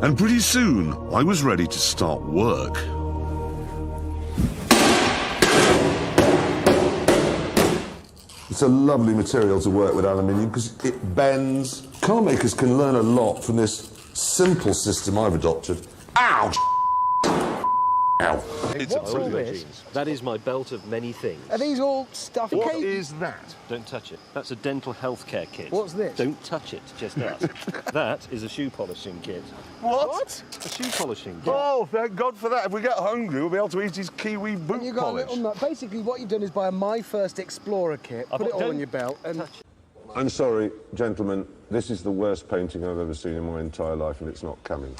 And pretty soon, I was ready to start work. It's a lovely material to work with, aluminium, because it bends. Car makers can learn a lot from this simple system I've adopted. Ow! Ow. It's What's all this? That is my belt of many things. Are these all stuff? What is that? Don't touch it. That's a dental health care kit. What's this? Don't touch it, just ask. That is a shoe polishing kit. What? A shoe polishing kit. Oh, thank God for that. If we get hungry, we'll be able to eat his kiwi boot You got a polish. little nut. Basically, what you've done is buy a My First Explorer kit, put it all on your belt, and I'm sorry, gentlemen. This is the worst painting I've ever seen in my entire life, and it's not coming.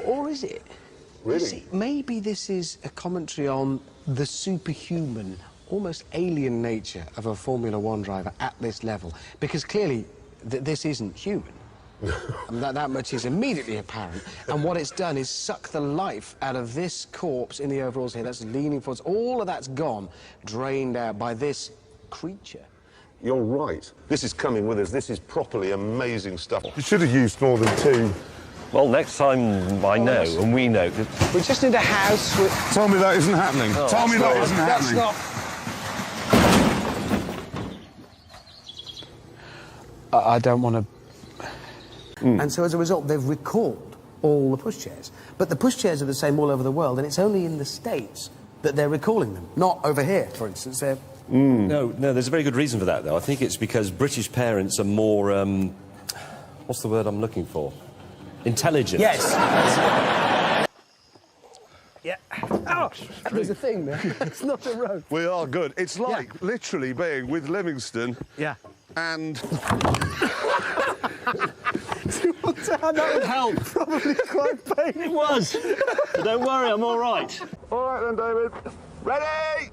Or is it? Really? You see, maybe this is a commentary on the superhuman, almost alien nature of a Formula One driver at this level. Because clearly, this isn't human. And that much is immediately apparent. And what it's done is suck the life out of this corpse in the overalls here. That's leaning forwards. All of that's gone, drained out by this creature. You're right. This is coming with us. This is properly amazing stuff. You should have used more than two. Well, next time I know, and we know. We just need a house with... Tell me that isn't happening. Tell me that isn't that's happening. not. I don't want to. And so as a result, they've recalled all the pushchairs. But the pushchairs are the same all over the world, and it's only in the States that they're recalling them. Not over here, for instance. They're... No, there's a very good reason for that, though. I think it's because British parents are more, what's the word I'm looking for? Intelligent. Yes. Yeah. Oh, there's a thing there. It's not a rope. We are good. It's like literally being with Livingston. Yeah. And That would help. Probably quite painful. It was. But don't worry, I'm all right. all right then, David. Ready?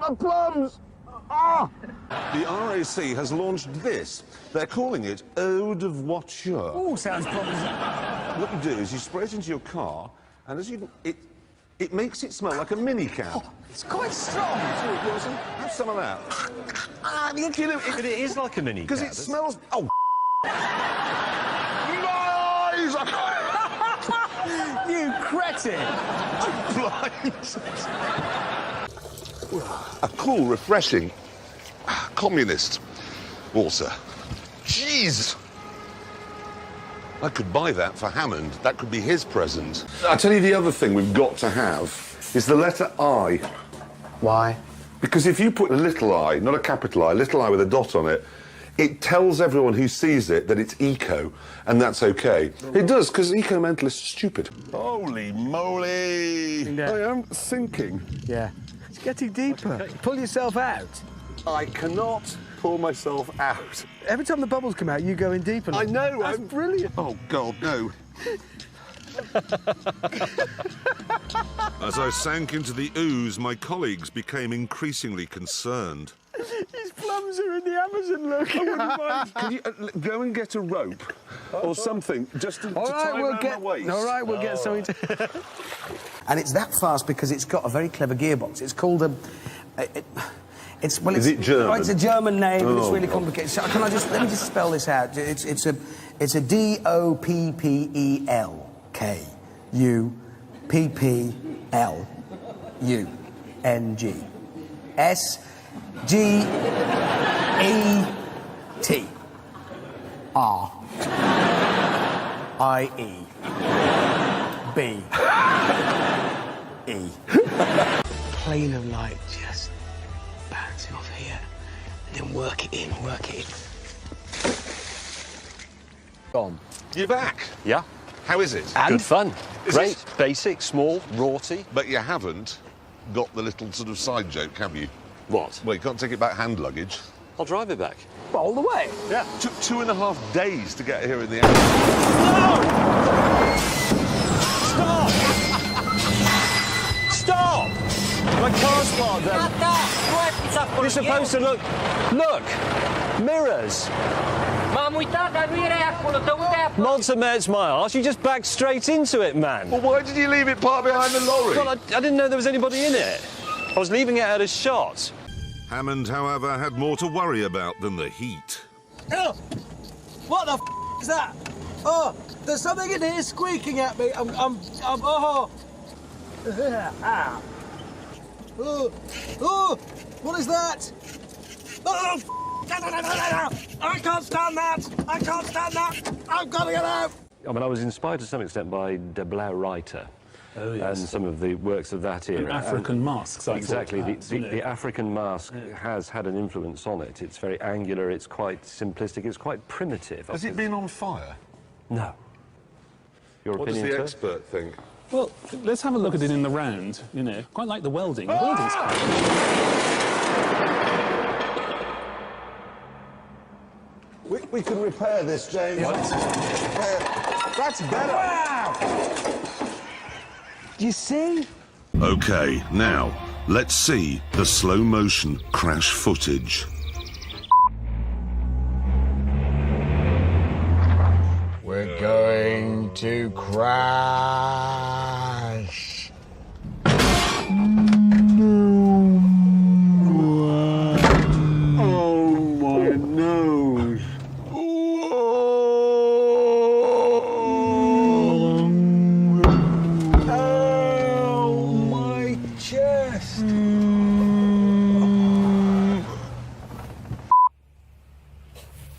My plums! The RAC has launched this. They're calling it Eau de Voiture. Oh, sounds promising. What you do is you spray it into your car, and as you it makes it smell like a minicab. It's quite strong. Have some of that. Look at But it is like a mini. because it smells. Oh. Nice! You cretin! A cool, refreshing, communist water. Jeez! I could buy that for Hammond. That could be his present. I'll tell you the other thing we've got to have is the letter I. Why? Because if you put a little I, not a capital I, little I with a dot on it, it tells everyone who sees it that it's eco, and that's okay. It does, because eco-mentalists are stupid. Holy moly! Yeah. I am sinking. Yeah. It's getting deeper. Pull yourself out. I cannot pull myself out. Every time the bubbles come out, you go in deeper. I know, That's I'm brilliant. Oh, God, no. As I sank into the ooze, my colleagues became increasingly concerned. His plums are in the Amazon, look. I wouldn't mind. Can you go and get a rope or something just to tie around my waist? All right, we'll get something to... And it's that fast because it's got a very clever gearbox. It's called a... Is it German? Oh, it's a German name, and it's really God. complicated. So let me just spell this out. It's a DOPPELKUPPLUNG SGETRIEBE. Plane of light just bouncing off here, and then work it in. Gone. You're back. Yeah. How is it? Good fun. Is Great. it? Basic, small, rorty. But you haven't got the little sort of side joke, have you? What? Well, you can't take it back hand luggage. I'll drive it back. All the way. Yeah. Took 2.5 days to get here in the end. Stop! My car's parked there. You're supposed to look. Look! Mirrors! Not to Mert's my arse, you just backed straight into it, man. Well, why did you leave it parked behind the lorry? Well, I didn't know there was anybody in it. I was leaving it out of shot. Hammond, however, had more to worry about than the heat. Oh, what the is that? Oh, there's something in here squeaking at me. Oh. Oh, what is that? Oh, I can't stand that. I can't stand that. I've got to get out. I mean, I was inspired to some extent by De Blauw-Reiter. Oh, yes. And some of the works of that era. And African masks, I exactly. thought, The African mask has had an influence on it. It's very angular, it's quite simplistic, it's quite primitive. Has it been on fire? No. Your What does opinion, the sir? expert think? Well, let's have a look at it in the round, you know. Quite like the welding. The welding's We can repair this, James. That's better. Wow! You see? OK, now, let's see the slow-motion crash footage. We're going to crash. Oh, my nose. Oh, my chest.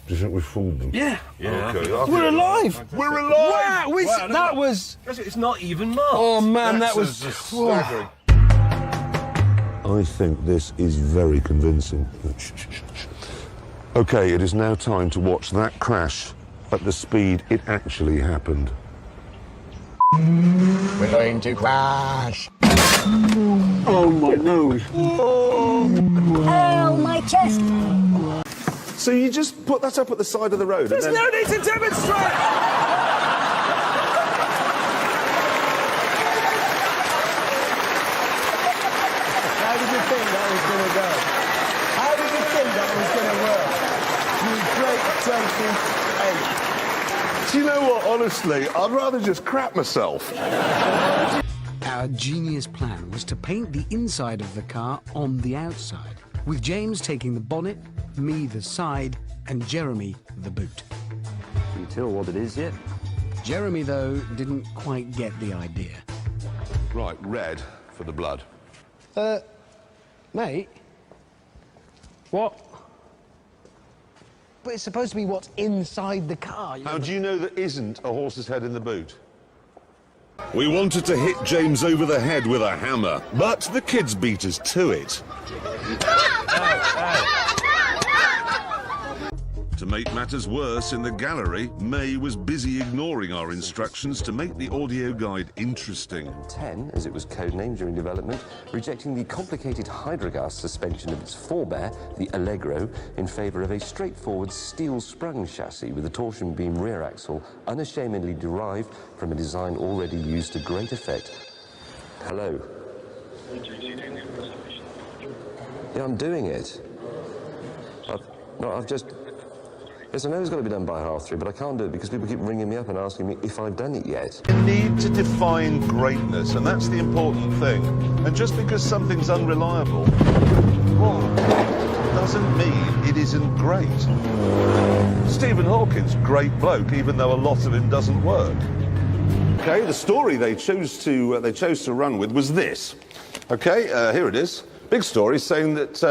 Do you think we fooled them? Yeah. Okay, We're alive. We're alive! Wow, that was... It's not even marked. Oh, man, that was... staggering. I think this is very convincing. OK, it is now time to watch that crash at the speed it actually happened. We're going to crash. Oh, my nose. Oh, my chest. So you just put that up at the side of the road There's no need to demonstrate! How did you think that was going to go? How did you think that was going to work? You great jumping ape. Do you know what, honestly, I'd rather just crap myself. Our genius plan was to paint the inside of the car on the outside, with James taking the bonnet, me the side, and Jeremy the boot. Can you tell what it is yet? Jeremy, though, didn't quite get the idea. Right, red for the blood. Mate? What? But it's supposed to be what's inside the car. How do you know there isn't a horse's head in the boot? We wanted to hit James over the head with a hammer, but the kids beat us to it. To make matters worse, in the gallery, May was busy ignoring our instructions to make the audio guide interesting. 10, as it was codenamed during development, rejecting the complicated Hydrogas suspension of its forebear, the Allegro, in favour of a straightforward steel-sprung chassis with a torsion beam rear axle, unashamedly derived from a design already used to great effect. Hello. Yeah, I'm doing it. I've just... Yes, I know it's got to be done by 3:30, but I can't do it because people keep ringing me up and asking me if I've done it yet. You need to define greatness, and that's the important thing. And just because something's unreliable, well, doesn't mean it isn't great. Stephen Hawking's great bloke, even though a lot of him doesn't work. Okay, the story they chose to run with was this. Okay, here it is. Big story saying that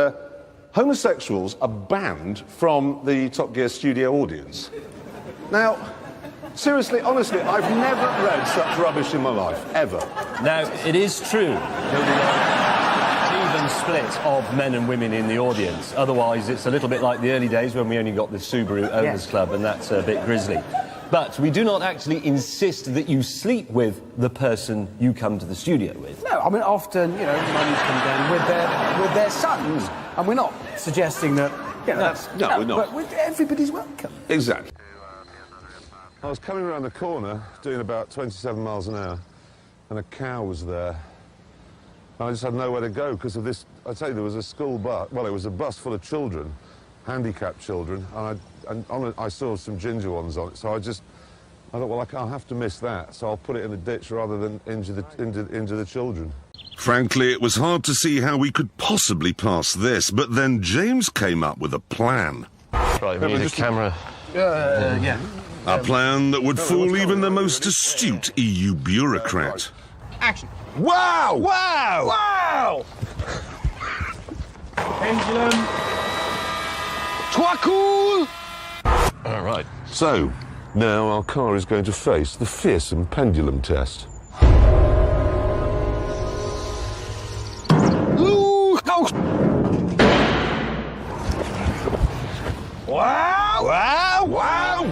homosexuals are banned from the Top Gear studio audience. Now, seriously, honestly, I've never read such rubbish in my life, ever. Now, it is true that we are even split of men and women in the audience. Otherwise, it's a little bit like the early days when we only got the Subaru Owners Club, and that's a bit grisly. But we do not actually insist that you sleep with the person you come to the studio with. No, I mean, often, you know, mummies come down with their sons, and we're not suggesting that, you know, that's... No, we're not. But everybody's welcome. Exactly. I was coming around the corner, doing about 27 miles an hour, and a cow was there. And I just had nowhere to go because of this. I tell you, there was a school bus. Well, it was a bus full of children, handicapped children, and I saw some ginger ones on it, so I thought, well, I'll have to miss that, so I'll put it in the ditch rather than into the children. Frankly, it was hard to see how we could possibly pass this, but then James came up with a plan. Right, we need a camera. Yeah. A plan that would fool even the most astute EU bureaucrat. Action. Wow! Wow! Wow! Pendulum. Trois cool! All right. So, now our car is going to face the fearsome pendulum test. Wow! Wow! Wow!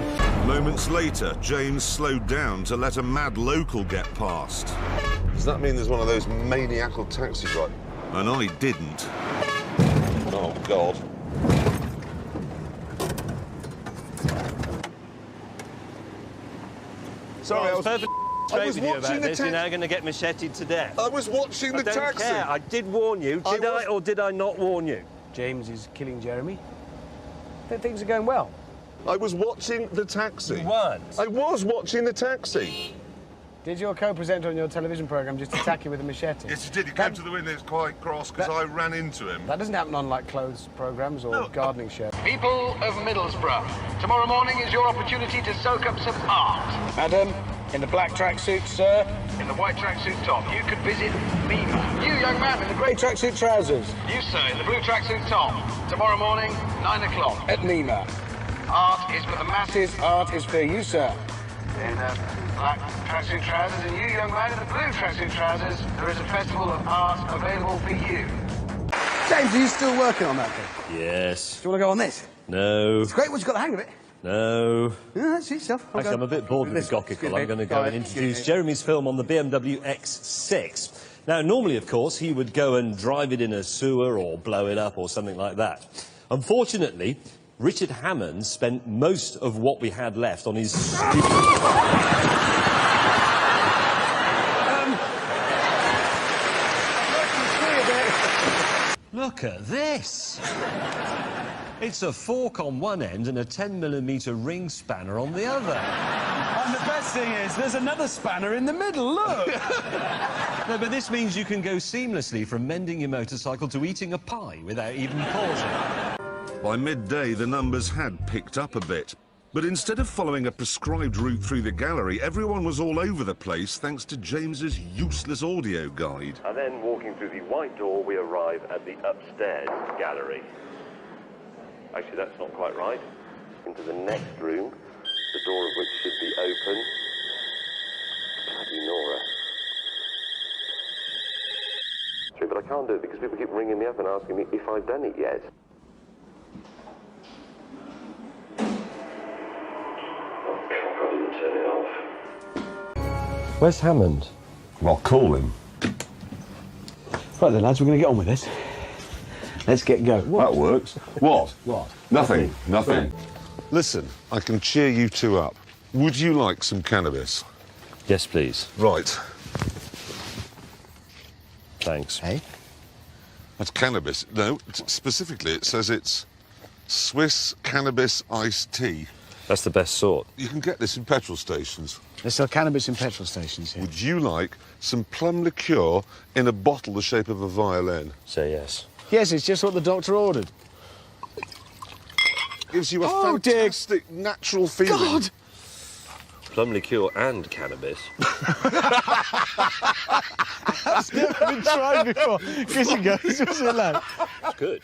Moments later, James slowed down to let a mad local get past. Does that mean there's one of those maniacal taxi drivers? And I didn't. Oh, God. Sorry, I was perfect straight with you watching about the this. You're now going to get macheted to death. I was watching the I don't taxi. care. I did warn you. Did I or did I not warn you? James is killing Jeremy. Then things are going well. I was watching the taxi. You weren't. I was watching the taxi. Did your co-presenter on your television programme just attack you with a machete? Yes, he did. He came to the window. It was quite cross because I ran into him. That doesn't happen on, like, clothes programmes or gardening shows. People of Middlesbrough, tomorrow morning is your opportunity to soak up some art. Madam, in the black tracksuit, sir. In the white tracksuit top, you could visit Mima. You, young man, in the grey Grey tracksuit trousers. You, sir, in the blue tracksuit top. Tomorrow morning, 9 o'clock. At Nima. Art is for the masses. Art is for you, sir. In the black tracksuit trousers, and you, young man, in the blue tracksuit trousers, there is a festival of art available for you. James, are you still working on that thing? Yes. Do you want to go on this? No. It's great once you've got the hang of it. No. Yeah, suit yourself. Actually, I'm a bit bored with the Gockicle. I'm going to go and introduce Jeremy's film on the BMW X6. Now, normally, of course, he would go and drive it in a sewer or blow it up or something like that. Unfortunately, Richard Hammond spent most of what we had left on his Look at this! It's a fork on one end and a 10mm ring spanner on the other. And the best thing is, there's another spanner in the middle, look! No, but this means you can go seamlessly from mending your motorcycle to eating a pie without even pausing. By midday, the numbers had picked up a bit. But instead of following a prescribed route through the gallery, everyone was all over the place thanks to James's useless audio guide. And then, walking through the white door, we arrive at the upstairs gallery. Actually, that's not quite right. Into the next room, the door of which should be open. Bloody Nora. True, but I can't do it because people keep ringing me up and asking me if I've done it yet. Turn it off. Where's Hammond? Well, call him. Right then, lads, we're going to get on with this. Let's get going. That works. What? What? Nothing. Nothing. Listen, I can cheer you two up. Would you like some cannabis? Yes, please. Right. Thanks. Hey? That's cannabis. No, specifically it says it's Swiss cannabis iced tea. That's the best sort. You can get this in petrol stations. They sell cannabis in petrol stations here. Would you like some plum liqueur in a bottle the shape of a violin? Say yes. Yes, it's just what the doctor ordered. Gives you a Oh, fantastic natural feeling. God! Plum liqueur and cannabis. That's never been tried before. Chris goes, what's it like? It's good.